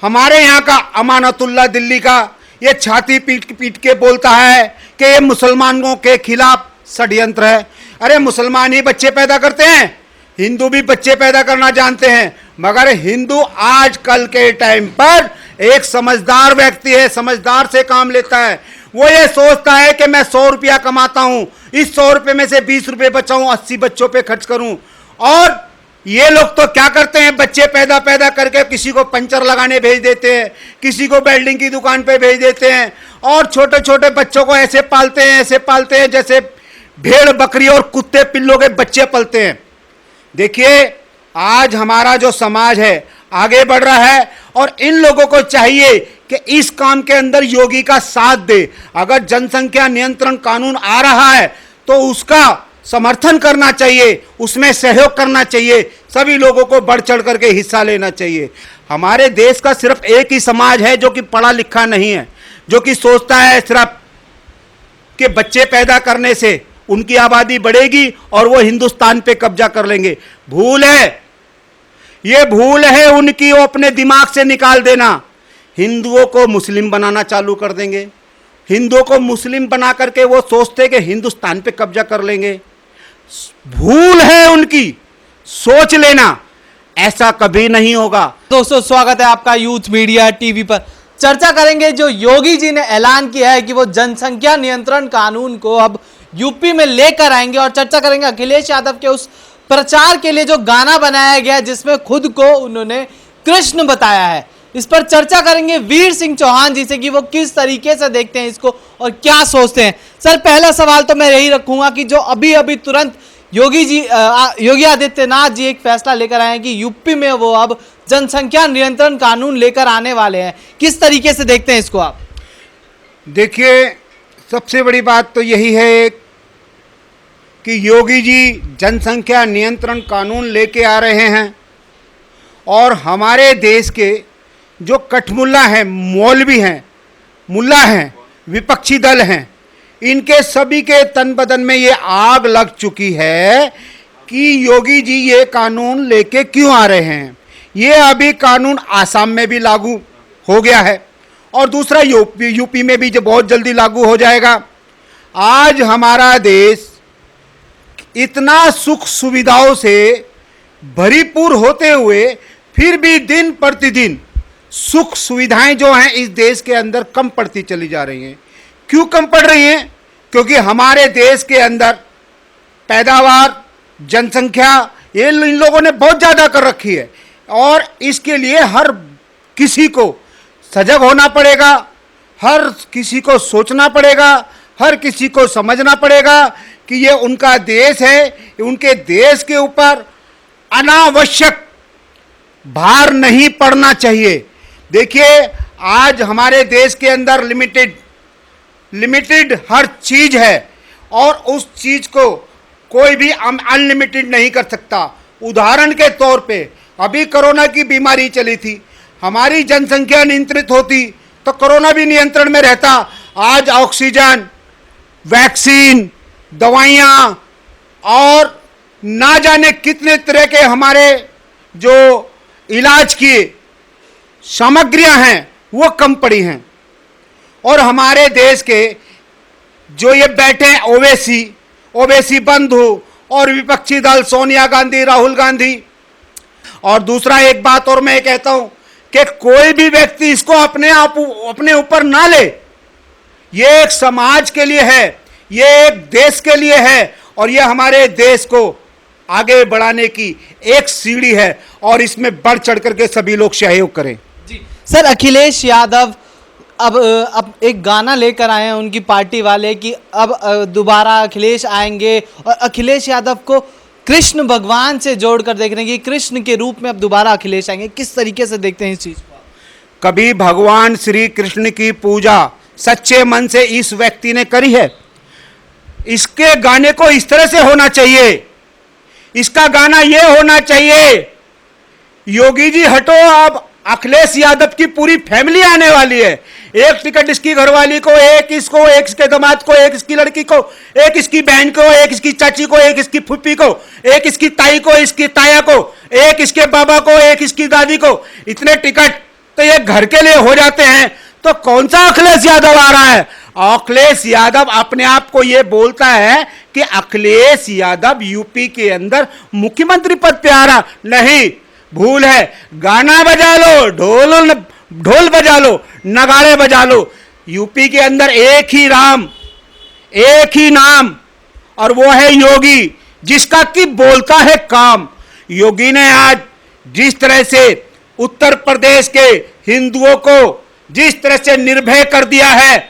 हमारे यहाँ का अमानतुल्लाह दिल्ली का ये छाती पीट पीट के बोलता है कि ये मुसलमानों के खिलाफ षड्यंत्र है। अरे मुसलमान ही बच्चे पैदा करते हैं, हिंदू भी बच्चे पैदा करना जानते हैं, मगर हिंदू आजकल के टाइम पर एक समझदार व्यक्ति है, समझदार से काम लेता है। वो ये सोचता है कि मैं 100 रुपया कमाता हूं, इस 100 रुपये में से 20 रुपये बचाऊं, 80 बच्चों पे खर्च करूं। और ये लोग तो क्या करते हैं, बच्चे पैदा करके किसी को पंचर लगाने भेज देते हैं, किसी को वेल्डिंग की दुकान पे भेज देते हैं, और छोटे छोटे बच्चों को ऐसे पालते हैं जैसे भेड़ बकरी और कुत्ते पिल्लों के बच्चे पलते हैं। देखिए आज हमारा जो समाज है आगे बढ़ रहा है और इन लोगों को चाहिए कि इस काम के अंदर योगी का साथ दे। अगर जनसंख्या नियंत्रण कानून आ रहा है तो उसका समर्थन करना चाहिए, उसमें सहयोग करना चाहिए, सभी लोगों को बढ़ चढ़ करके हिस्सा लेना चाहिए। हमारे देश का सिर्फ एक ही समाज है जो कि पढ़ा लिखा नहीं है, जो कि सोचता है सिर्फ कि बच्चे पैदा करने से उनकी आबादी बढ़ेगी और वो हिंदुस्तान पे कब्जा कर लेंगे। भूल है, ये भूल है उनकी, वो अपने दिमाग से निकाल देना। हिंदुओं को मुस्लिम बनाना चालू कर देंगे, हिंदुओं को मुस्लिम बना करके वो सोचते कि हिंदुस्तान पे कब्जा कर लेंगे। भूल है उनकी, सोच लेना, ऐसा कभी नहीं होगा। दोस्तों स्वागत है आपका यूथ मीडिया टीवी पर। चर्चा करेंगे जो योगी जी ने ऐलान किया है कि वो जनसंख्या नियंत्रण कानून को अब यूपी में लेकर आएंगे, और चर्चा करेंगे अखिलेश यादव के उस प्रचार के लिए जो गाना बनाया गया जिसमें खुद को उन्होंने कृष्ण बताया है। इस पर चर्चा करेंगे वीर सिंह चौहान जी से कि वो किस तरीके से देखते हैं इसको और क्या सोचते हैं। सर पहला सवाल तो मैं यही रखूंगा कि जो अभी तुरंत योगी आदित्यनाथ जी एक फैसला लेकर आए हैं कि यूपी में वो अब जनसंख्या नियंत्रण कानून लेकर आने वाले हैं, किस तरीके से देखते हैं इसको आप? देखिए सबसे बड़ी बात तो यही है कि योगी जी जनसंख्या नियंत्रण कानून लेके आ रहे हैं और हमारे देश के जो कठमुल्ला हैं, मौलवी हैं, मुल्ला हैं, विपक्षी दल हैं, इनके सभी के तन बदन में ये आग लग चुकी है कि योगी जी ये कानून लेके क्यों आ रहे हैं। ये अभी कानून आसाम में भी लागू हो गया है और दूसरा यूपी में भी जो बहुत जल्दी लागू हो जाएगा। आज हमारा देश इतना सुख सुविधाओं से भरीपूर होते हुए फिर भी दिन प्रतिदिन सुख सुविधाएं जो हैं इस देश के अंदर कम पड़ती चली जा रही हैं। क्यों कम पड़ रही हैं? क्योंकि हमारे देश के अंदर पैदावार, जनसंख्या ये इन लोगों ने बहुत ज़्यादा कर रखी है और इसके लिए हर किसी को सजग होना पड़ेगा, हर किसी को सोचना पड़ेगा, हर किसी को समझना पड़ेगा कि ये उनका देश है, उनके देश के ऊपर अनावश्यक भार नहीं पड़ना चाहिए। देखिए आज हमारे देश के अंदर लिमिटेड हर चीज़ है और उस चीज़ को कोई भी अनलिमिटेड नहीं कर सकता। उदाहरण के तौर पे अभी कोरोना की बीमारी चली थी, हमारी जनसंख्या नियंत्रित होती तो कोरोना भी नियंत्रण में रहता। आज ऑक्सीजन, वैक्सीन, दवाइयाँ और ना जाने कितने तरह के हमारे जो इलाज की सामग्रियां हैं वो कम पड़ी हैं। और हमारे देश के जो ये बैठे हैं ओवैसी बंधु और विपक्षी दल सोनिया गांधी, राहुल गांधी, और दूसरा एक बात और मैं कहता हूं कि कोई भी व्यक्ति इसको अपने ऊपर ना ले। ये एक समाज के लिए है, ये एक देश के लिए है और ये हमारे देश को आगे बढ़ाने की एक सीढ़ी है और इसमें बढ़ चढ़ करके सभी लोग सहयोग करें। जी सर, अखिलेश यादव अब एक गाना लेकर आए हैं उनकी पार्टी वाले कि अब दोबारा अखिलेश आएंगे और अखिलेश यादव को कृष्ण भगवान से जोड़कर देख रहे हैं कि कृष्ण के रूप में अब दोबारा अखिलेश आएंगे। किस तरीके से देखते हैं इस चीज को? कभी भगवान श्री कृष्ण की पूजा सच्चे मन से इस व्यक्ति ने करी है? इसके गाने को इस तरह से होना चाहिए, इसका गाना ये होना चाहिए, योगी जी हटो, अब अखिलेश यादव की पूरी फैमिली आने वाली है। एक टिकट इसकी घरवाली को, एक इसको, एक इसके दामाद को, एक इसकी लड़की को, एक इसकी बहन को, एक इसकी चाची को, एक इसकी फूफी को, एक इसकी ताई को, इसकी ताया को, एक इसके बाबा को, एक इसकी दादी को। इतने टिकट तो ये घर के लिए हो जाते हैं। तो कौन सा अखिलेश यादव आ रहा है? अखिलेश यादव अपने आप को ये बोलता है कि अखिलेश यादव यूपी के अंदर मुख्यमंत्री पद पे आ रहा। नहीं, भूल है। गाना बजा लो, ढोल बजा लो, नगाड़े बजा लो। यूपी के अंदर एक ही राम, एक ही नाम, और वो है योगी, जिसका कि बोलता है काम। योगी ने आज जिस तरह से उत्तर प्रदेश के हिंदुओं को जिस तरह से निर्भय कर दिया है,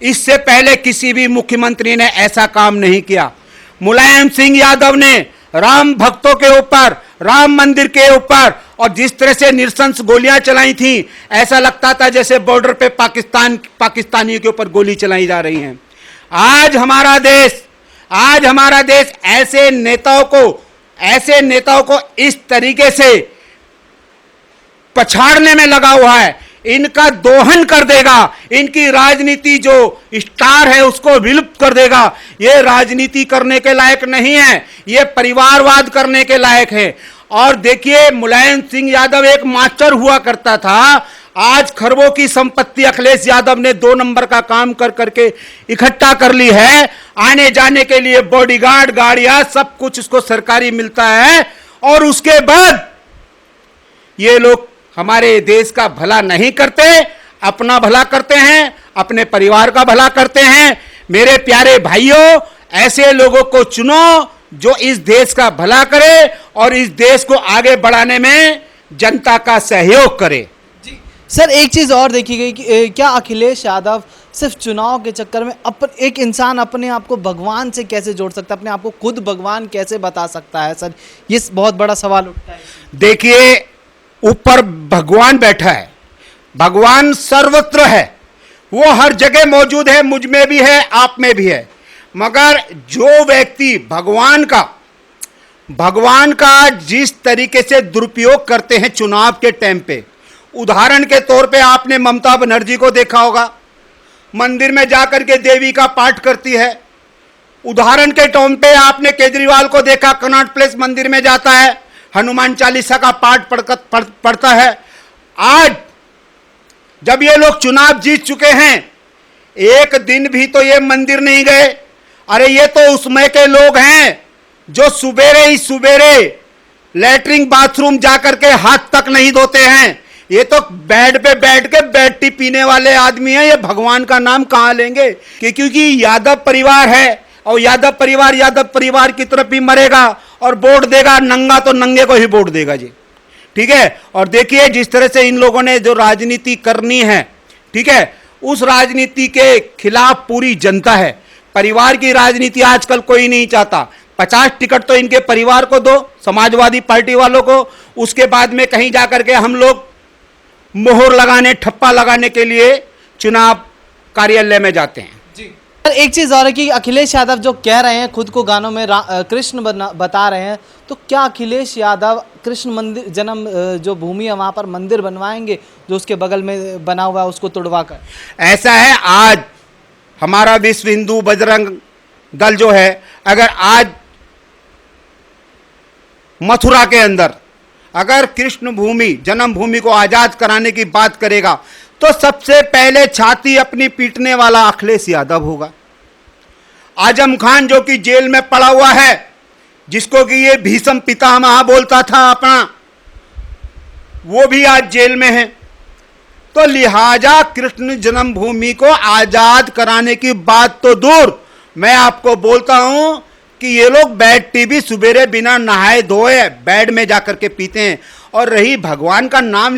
इससे पहले किसी भी मुख्यमंत्री ने ऐसा काम नहीं किया। मुलायम सिंह यादव ने राम भक्तों के ऊपर, राम मंदिर के ऊपर, और जिस तरह से निरसंस गोलियां चलाई थी, ऐसा लगता था जैसे बॉर्डर पे पाकिस्तानियों के ऊपर गोली चलाई जा रही हैं। आज हमारा देश ऐसे नेताओं को इस तरीके से पछाड़ने में लगा हुआ है, इनका दोहन कर देगा, इनकी राजनीति जो स्टार है उसको विलुप्त कर देगा। ये राजनीति करने के लायक नहीं है, ये परिवारवाद करने के लायक है। और देखिए, मुलायम सिंह यादव एक मास्टर हुआ करता था, आज खरबों की संपत्ति अखिलेश यादव ने 2 नंबर का काम कर करके इकट्ठा कर ली है। आने जाने के लिए बॉडीगार्ड, गाड़ियां, सब कुछ उसको सरकारी मिलता है, और उसके बाद ये लोग हमारे देश का भला नहीं करते, अपना भला करते हैं, अपने परिवार का भला करते हैं। मेरे प्यारे भाइयों, ऐसे लोगों को चुनो जो इस देश का भला करे और इस देश को आगे बढ़ाने में जनता का सहयोग करे। सर, एक चीज़ और देखी गई कि क्या अखिलेश यादव सिर्फ चुनाव के चक्कर में एक इंसान अपने आप को भगवान से कैसे जोड़ सकता है, अपने आप को खुद भगवान कैसे बता सकता है? सर, ये बहुत बड़ा सवाल उठता है। देखिए, ऊपर भगवान बैठा है, भगवान सर्वत्र है, वो हर जगह मौजूद है, मुझ में भी है, आप में भी है। मगर जो व्यक्ति भगवान का जिस तरीके से दुरुपयोग करते हैं चुनाव के टाइम पे, उदाहरण के तौर पे आपने ममता बनर्जी को देखा होगा, मंदिर में जाकर के देवी का पाठ करती है। उदाहरण के टाइम पे आपने केजरीवाल को देखा, कनॉट प्लेस मंदिर में जाता है, हनुमान चालीसा का पाठ पढ़ता है। आज जब ये लोग चुनाव जीत चुके हैं, एक दिन भी तो ये मंदिर नहीं गए। अरे ये तो उसमें के लोग हैं जो सुबेरे ही सुबेरे लैट्रिन बाथरूम जाकर के हाथ तक नहीं धोते हैं। ये तो बेड पे बैठ के बेड टी पीने वाले आदमी हैं। ये भगवान का नाम कहां लेंगे? क्योंकि यादव परिवार है, और यादव परिवार की तरफ ही मरेगा और वोट देगा। नंगा तो नंगे को ही वोट देगा जी, ठीक है। और देखिए, जिस तरह से इन लोगों ने जो राजनीति करनी है, ठीक है, उस राजनीति के खिलाफ पूरी जनता है। परिवार की राजनीति आजकल कोई नहीं चाहता। 50 टिकट तो इनके परिवार को दो, समाजवादी पार्टी वालों को, उसके बाद में कहीं जाकर के हम लोग मोहर लगाने, ठप्पा लगाने के लिए चुनाव कार्यालय में जाते हैं। सर, एक चीज़ और है कि अखिलेश यादव जो कह रहे हैं खुद को गानों में कृष्ण बता रहे हैं, तो क्या अखिलेश यादव कृष्ण मंदिर जन्म जो भूमि है वहाँ पर मंदिर बनवाएंगे जो उसके बगल में बना हुआ है उसको तोड़वा कर? ऐसा है, आज हमारा विश्व हिंदू बजरंग दल जो है, अगर आज मथुरा के अंदर अगर कृष्ण भूमि, जन्मभूमि को आजाद कराने की बात करेगा, तो सबसे पहले छाती अपनी पीटने वाला अखिलेश यादव होगा। आजम खान जो कि जेल में पड़ा हुआ है, जिसको कि ये भीष्म पितामह बोलता था अपना, वो भी आज जेल में है। तो लिहाजा कृष्ण जन्मभूमि को आजाद कराने की बात तो दूर, मैं आपको बोलता हूं कि ये लोग बेड टी भी सुबेरे बिना नहाए धोए बेड में जाकर के पीते हैं। और रही भगवान का नाम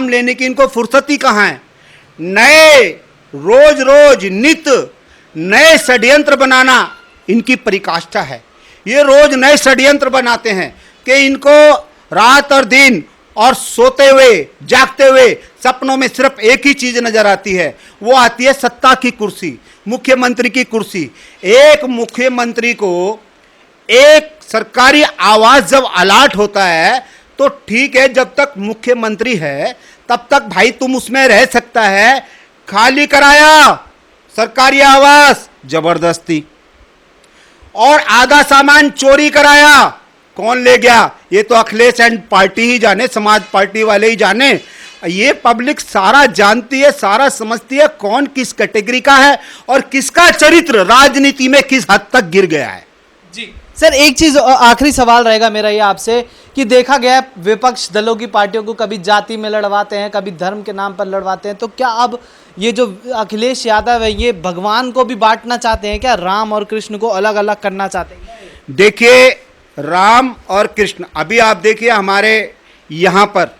लेने की इनको फुर्सत ही कहाँ है? नए रोज नित नए षड्यंत्र बनाना इनकी परिकाष्ठा है। ये रोज नए षड्यंत्र बनाते हैं कि इनको रात और दिन और सोते हुए जागते हुए सपनों में सिर्फ एक ही चीज नजर आती है, वो आती है सत्ता की कुर्सी, मुख्यमंत्री की कुर्सी। एक मुख्यमंत्री को एक सरकारी आवास जब अलॉट होता है तो ठीक है, जब तक मुख्यमंत्री है तब तक भाई तुम उसमें रह सकता है। खाली कराया सरकारी आवास जबरदस्ती, और आधा सामान चोरी कराया कौन ले गया ये तो अखिलेश एंड पार्टी ही जाने, समाज पार्टी वाले ही जाने। ये पब्लिक सारा जानती है, सारा समझती है कौन किस कैटेगरी का है और किसका चरित्र राजनीति में किस हद तक गिर गया है। जी सर, एक चीज आखिरी सवाल रहेगा मेरा ये आपसे कि देखा गया है विपक्ष दलों की पार्टियों को कभी जाति में लड़वाते हैं, कभी धर्म के नाम पर लड़वाते हैं, तो क्या अब ये जो अखिलेश यादव है ये भगवान को भी बांटना चाहते हैं क्या? राम और कृष्ण को अलग अलग करना चाहते हैं? देखिए, राम और कृष्ण, अभी आप देखिए हमारे यहाँ पर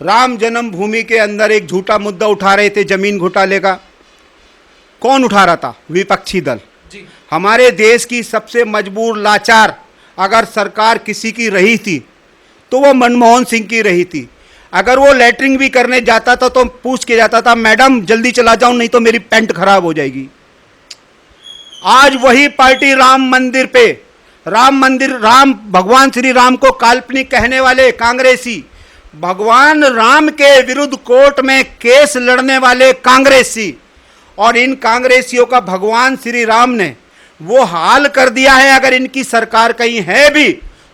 राम जन्मभूमि के अंदर एक झूठा मुद्दा उठा रहे थे जमीन घोटाले का। कौन उठा रहा था? विपक्षी दल। जी। हमारे देश की सबसे मजबूर लाचार अगर सरकार किसी की रही थी तो वो मनमोहन सिंह की रही थी। अगर वो लैटरिंग भी करने जाता था तो पूछ के जाता था, मैडम जल्दी चला जाऊं नहीं तो मेरी पैंट खराब हो जाएगी। आज वही पार्टी राम मंदिर पे, राम भगवान श्री राम को काल्पनिक कहने वाले कांग्रेसी, भगवान राम के विरुद्ध कोर्ट में केस लड़ने वाले कांग्रेसी, और इन कांग्रेसियों का भगवान श्री राम ने वो हाल कर दिया है, अगर इनकी सरकार कहीं है भी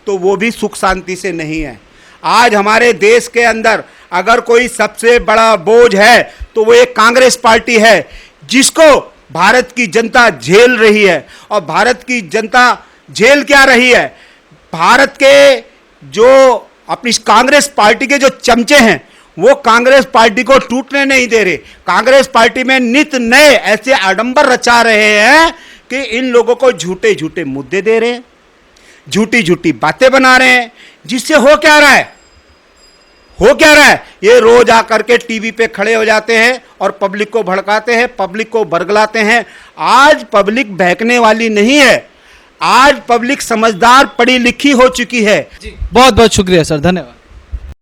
तो वो भी सुख शांति से नहीं है। आज हमारे देश के अंदर अगर कोई सबसे बड़ा बोझ है तो वो एक कांग्रेस पार्टी है जिसको भारत की जनता झेल रही है। और भारत की जनता झेल क्या रही है? भारत के जो अपनी कांग्रेस पार्टी के जो चमचे हैं वो कांग्रेस पार्टी को टूटने नहीं दे रहे। कांग्रेस पार्टी में नित नए ऐसे आडंबर रचा रहे हैं कि इन लोगों को झूठे झूठे मुद्दे दे रहे हैं, झूठी झूठी बातें बना रहे हैं, जिससे हो क्या रहा है? ये रोज आकर के टीवी पे खड़े हो जाते हैं और पब्लिक को भड़काते हैं, पब्लिक को बरगलाते हैं। आज पब्लिक बहकने वाली नहीं है, आज पब्लिक समझदार पढ़ी लिखी हो चुकी है। बहुत बहुत शुक्रिया सर, धन्यवाद।